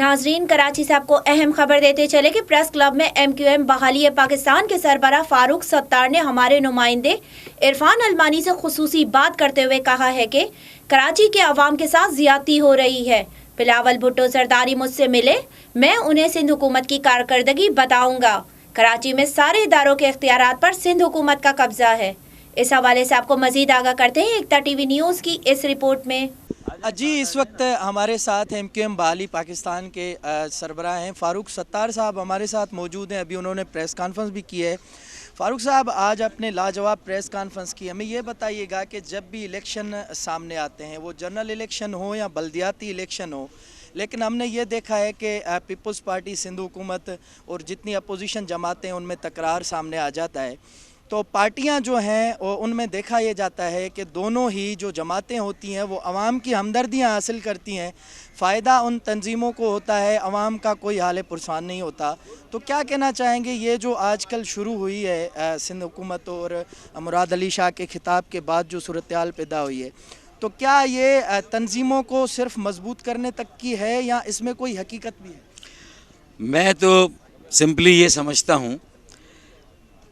नाजरीन, कराची से आपको अहम खबर देते चले कि प्रेस क्लब में MQM बहाली पाकिस्तान के सरबराह फारूक सत्तार ने हमारे नुमाइंदे इरफान अलमानी से खुसूसी बात करते हुए कहा है कि कराची के अवाम के साथ ज्यादती हो रही है। बिलावल भुट्टो जरदारी मुझसे मिले, मैं उन्हें सिंध हुकूमत की कारकर्दगी बताऊंगा। कराची में सारे इदारों के इख्तियारात पर सिंध हुकूमत का कब्जा है। इस हवाले से आपको मजीद आगाह करते हैं एकता TV न्यूज़ की इस रिपोर्ट में। जी, इस वक्त हमारे साथ MQM बहाली पाकिस्तान के सरबराह हैं फारूक सत्तार साहब हमारे साथ मौजूद हैं। अभी उन्होंने प्रेस कॉन्फ्रेंस भी की है। फारूक साहब, आज अपने लाजवाब प्रेस कॉन्फ्रेंस की, हमें ये बताइएगा कि जब भी इलेक्शन सामने आते हैं, वो जनरल इलेक्शन हो या बल्दियाती इलेक्शन हो, लेकिन हमने ये देखा है कि पीपल्स पार्टी, सिंध हुकूमत और जितनी अपोजिशन जमातें हैं उनमें तकरार सामने आ जाता है। तो पार्टियां जो हैं उनमें देखा यह जाता है कि दोनों ही जो जमातें होती हैं वो अवाम की हमदर्दियां हासिल करती हैं। फ़ायदा उन तंजीमों को होता है, अवाम का कोई हाल पुरसान नहीं होता। तो क्या कहना चाहेंगे, ये जो आजकल शुरू हुई है सिंध हुकूमत और मुराद अली शाह के खिताब के बाद जो सूरत-ए-हाल पैदा हुई है, तो क्या ये तंजीमों को सिर्फ मजबूत करने तक की है या इसमें कोई हकीकत भी है? मैं तो सिंपली ये समझता हूँ,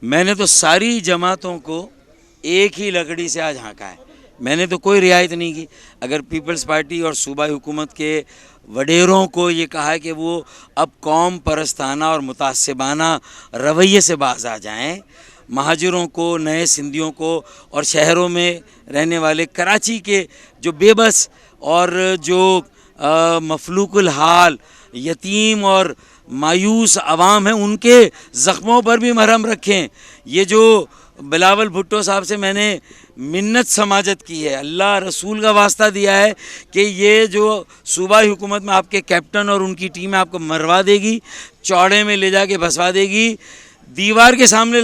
मैंने तो सारी जमातों को एक ही लकड़ी से आज हाँका है। मैंने तो कोई रियायत नहीं की। अगर पीपल्स पार्टी और सूबाई हुकूमत के वडेरों को ये कहा है कि वो अब कौम परस्ताना और मुतासिबाना रवैये से बाज आ जाएं, महाजरों को, नए सिंधियों को और शहरों में रहने वाले कराची के जो बेबस और जो मफलूकुल हाल, यतीम और मायूस अवाम है, उनके ज़ख्मों पर भी मरहम रखें। ये जो बिलावल भुट्टो साहब से मैंने मिन्नत समाजत की है, अल्लाह रसूल का वास्ता दिया है कि ये जो सूबाई हुकूमत में आपके कैप्टन और उनकी टीम आपको मरवा देगी, चौड़े में ले जाके भसवा देगी, दीवार के सामने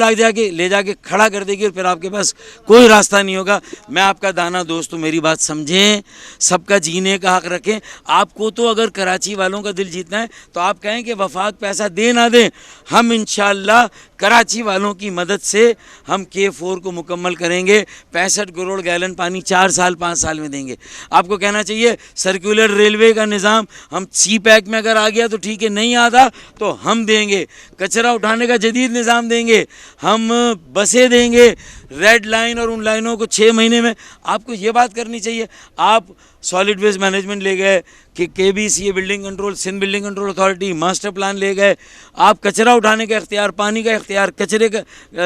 ले जाके खड़ा कर देगी और फिर आपके पास कोई रास्ता नहीं होगा। मैं आपका दाना दोस्त हूँ, मेरी बात समझें, सबका जीने का हक़ रखें। आपको तो अगर कराची वालों का दिल जीतना है तो आप कहें कि वफाक पैसा दे ना दें, हम इंशाअल्लाह कराची वालों की मदद से हम K4 को मुकम्मल करेंगे। 65 करोड़ गैलन पानी 4 साल 5 साल में देंगे। आपको कहना चाहिए सर्कुलर रेलवे का निज़ाम हम C-पैक में अगर आ गया तो ठीक है, नहीं आता तो हम देंगे। कचरा उठाने का जदीद निज़ाम देंगे, हम बसें देंगे, रेड लाइन और उन लाइनों को 6 महीने में। आपको ये बात करनी चाहिए। आप सॉलिड वेस्ट मैनेजमेंट ले गए कि KBC building control, Sindh building control authority, master plan ले गए। आप कचरा उठाने का इख्तियार, पानी का इख्तियार, कचरे का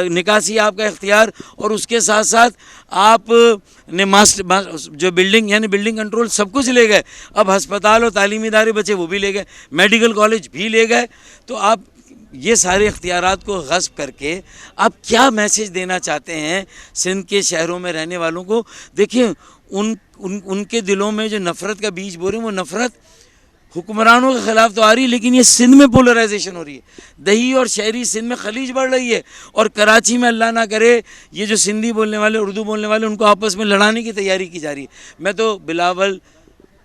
निकासी आपका इख्तियार, और उसके साथ साथ आप ने जो बिल्डिंग यानी बिल्डिंग कंट्रोल सब कुछ ले गए। अब हस्पताल और तालीमी इदारे बचे वो भी ले गए, मेडिकल कॉलेज भी ले गए। तो आप ये सारे इख्तियारात को गस्ब करके आप क्या मैसेज देना चाहते हैं सिंध के शहरों में रहने वालों को? देखिए, उनके दिलों में जो नफ़रत का बीज बो रहे हैं, वो नफ़रत हुक्मरानों के ख़िलाफ़ तो आ रही है, लेकिन ये सिंध में पोलराइजेशन हो रही है। दही और शहरी सिंध में खलीज बढ़ रही है, और कराची में अल्लाह ना करे ये जो सिंधी बोलने वाले, उर्दू बोलने वाले, उनको आपस में लड़ाने की तैयारी की जा रही है। मैं तो बिलावल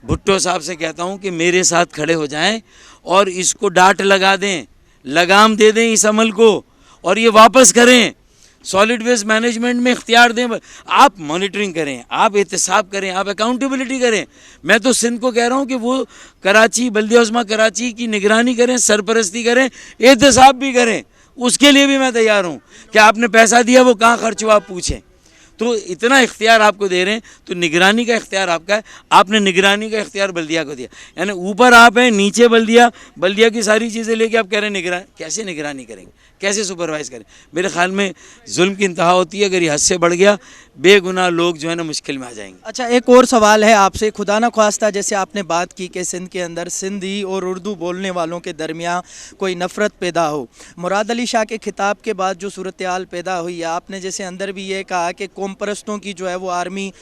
भुट्टो साहब से कहता हूँ कि मेरे साथ खड़े हो जाएँ और इसको डांट लगा दें, लगाम दे दें इस अमल को, और ये वापस करें। सॉलिड वेस्ट मैनेजमेंट में इख्तियार दें, आप मॉनिटरिंग करें, आप एहतसाब करें, आप अकाउंटेबिलिटी करें। मैं तो सिंध को कह रहा हूँ कि वो कराची, बल्दिया उस्मा कराची की निगरानी करें, सरपरस्ती करें, एहतसाब भी करें। उसके लिए भी मैं तैयार हूँ कि आपने पैसा दिया वो कहाँ खर्च हुआ आप पूछें। तो इतना इख्तियार आपको दे रहे हैं, तो निगरानी का इख्तियार आपका है। आपने निगरानी का इख्तियार बल्दिया को दिया, यानी ऊपर आप हैं, नीचे बल्दिया की सारी चीज़ें लेके आप कह रहे हैं निगरानी। कैसे निगरानी करेंगे, कैसे सुपरवाइज़ करें? मेरे ख्याल में जुल्म की इंतहा होती है। अगर ये हद से बढ़ गया, बेगुनाह लोग जो है ना मुश्किल में आ जाएंगे। अच्छा, एक और सवाल है आपसे, खुदा न ख्वास्ता, जैसे आपने बात की कि सिंध के अंदर सिंधी और उर्दू बोलने वालों के दरमियान कोई नफ़रत पैदा हो, मुराद अली शाह के खिताब के बाद जो सूरत-ए-हाल पैदा हुई है, आपने जैसे अंदर भी ये कहा कि कौम परस्तों की जो है वो आर्मी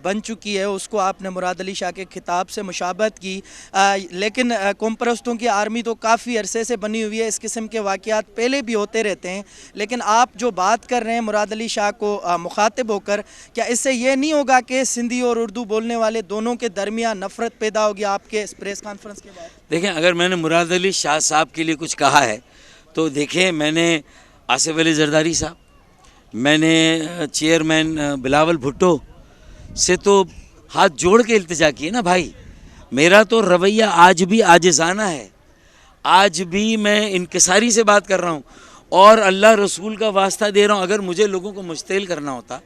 बन चुकी है, उसको आपने मुराद अली शाह के खिताब से मुशाबहत की। लेकिन कौम परस्तों की आर्मी तो काफ़ी अरसे से बनी हुई है, इस किस्म के वाक़यात पहले भी होते रहते हैं। लेकिन आप जो बात कर रहे हैं मुराद अली शाह को मुखातिब होकर, क्या इससे ये नहीं होगा कि सिंधी और उर्दू बोलने वाले दोनों के दरमियान नफ़रत पैदा होगी आपके इस प्रेस कॉन्फ्रेंस के बाद? देखें, अगर मैंने मुराद अली शाह साहब के लिए कुछ कहा है तो देखें, मैंने आसिफ अली जरदारी साहब, मैंने चेयरमैन बिलावल भुट्टो से तो हाथ जोड़ के इल्तिजा की है ना भाई। मेरा तो रवैया आज भी आजिज़ाना है, آج بھی میں انکساری سے بات کر رہا ہوں اور اللہ رسول کا واسطہ دے رہا ہوں. اگر مجھے لوگوں کو مشتعل کرنا ہوتا,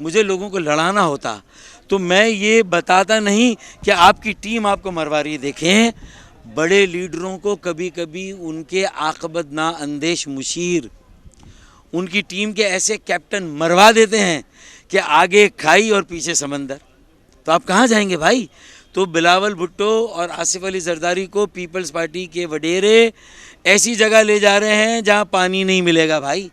مجھے لوگوں کو لڑانا ہوتا, تو میں یہ بتاتا نہیں کہ آپ کی ٹیم آپ کو مروا رہی ہے. دیکھیں, بڑے لیڈروں کو کبھی کبھی ان کے عاقبت نا اندیش مشیر, ان کی ٹیم کے ایسے کیپٹن مروا دیتے ہیں کہ آگے کھائی اور پیچھے سمندر. تو آپ کہاں جائیں گے بھائی؟ تو بلاول بھٹو اور آصف علی زرداری کو پیپلز پارٹی کے وڈیرے ایسی جگہ لے جا رہے ہیں جہاں پانی نہیں ملے گا بھائی.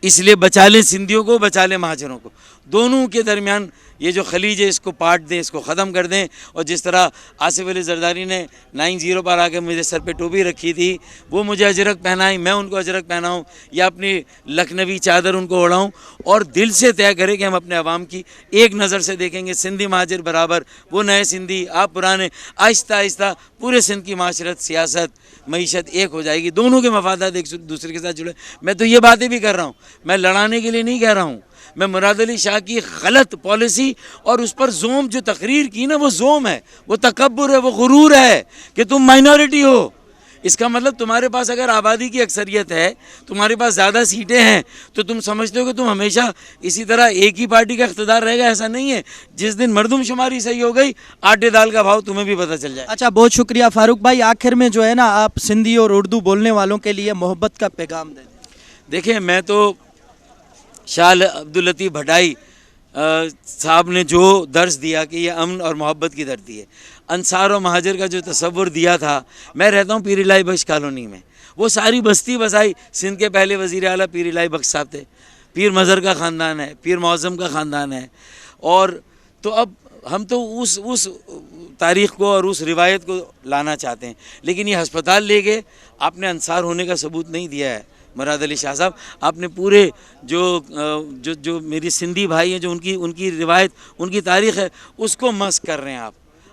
اس لیے بچا لیں سندھیوں کو, بچا لیں مہاجروں کو. دونوں کے درمیان یہ جو خلیج ہے اس کو پاٹ دیں, اس کو ختم کر دیں. اور جس طرح آصف علی زرداری نے 9-0 پر آ کے مجھے سر پہ ٹوپی رکھی تھی, وہ مجھے اجرک پہنائی, میں ان کو اجرک پہناؤں, یا اپنی لکھنوی چادر ان کو اڑاؤں, اور دل سے طے کرے کہ ہم اپنے عوام کی ایک نظر سے دیکھیں گے. سندھی مہاجر برابر, وہ نئے سندھی, آپ پرانے. آہستہ آہستہ پورے سندھ کی معاشرت, سیاست, معیشت ایک ہو جائے گی. دونوں کے مفادات ایک دوسرے کے ساتھ جڑے. میں تو یہ باتیں بھی کر رہا ہوں, میں لڑانے کے لیے نہیں کہہ رہا ہوں. میں مراد علی شاہ کی غلط پالیسی اور اس پر زوم جو تقریر کی نا, وہ زوم ہے, وہ تکبر ہے, وہ غرور ہے کہ تم مائنورٹی ہو. اس کا مطلب تمہارے پاس اگر آبادی کی اکثریت ہے, تمہارے پاس زیادہ سیٹیں ہیں, تو تم سمجھتے ہو کہ تم ہمیشہ اسی طرح ایک ہی پارٹی کا اقتدار رہے گا. ایسا نہیں ہے. جس دن مردم شماری صحیح ہو گئی, آٹے دال کا بھاؤ تمہیں بھی پتہ چل جائے. اچھا, بہت شکریہ فاروق بھائی. آخر میں جو ہے نا, آپ سندھی اور اردو بولنے والوں کے لیے محبت کا پیغام دیں. دیکھیں, میں تو شاہ عبداللطیف بھٹائی صاحب نے جو درس دیا کہ یہ امن اور محبت کی دھرتی ہے, انصار و مہاجر کا جو تصور دیا تھا. میں رہتا ہوں پیر الہی بخش کالونی میں, وہ ساری بستی بسائی. سندھ کے پہلے وزیر اعلیٰ پیر الہی بخش صاحب تھے. پیر مظہر کا خاندان ہے, پیر معظم کا خاندان ہے. اور تو اب ہم تو اس تاریخ کو اور اس روایت کو لانا چاہتے ہیں, لیکن یہ ہسپتال لے گئے. آپ نے انصار ہونے کا ثبوت نہیں دیا ہے مراد علی شاہ صاحب. آپ نے پورے جو میری سندھی بھائی ہیں, جو ان کی روایت, ان کی تاریخ ہے, اس کو مسخ کر رہے ہیں.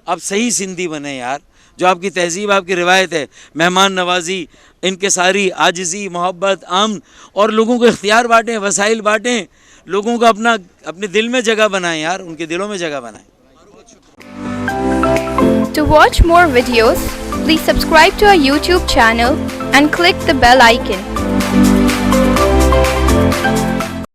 آپ صحیح سندھی بنیں یار. جو آپ کی تہذیب, آپ کی روایت ہے, مہمان نوازی, انکساری, عاجزی, محبت, امن, اور لوگوں کو اختیار بانٹیں, وسائل بانٹیں, لوگوں کو اپنے دل میں جگہ بنائیں یار, ان کے دلوں میں جگہ بنائیں. To watch more videos, please subscribe to our YouTube channel and click the bell icon.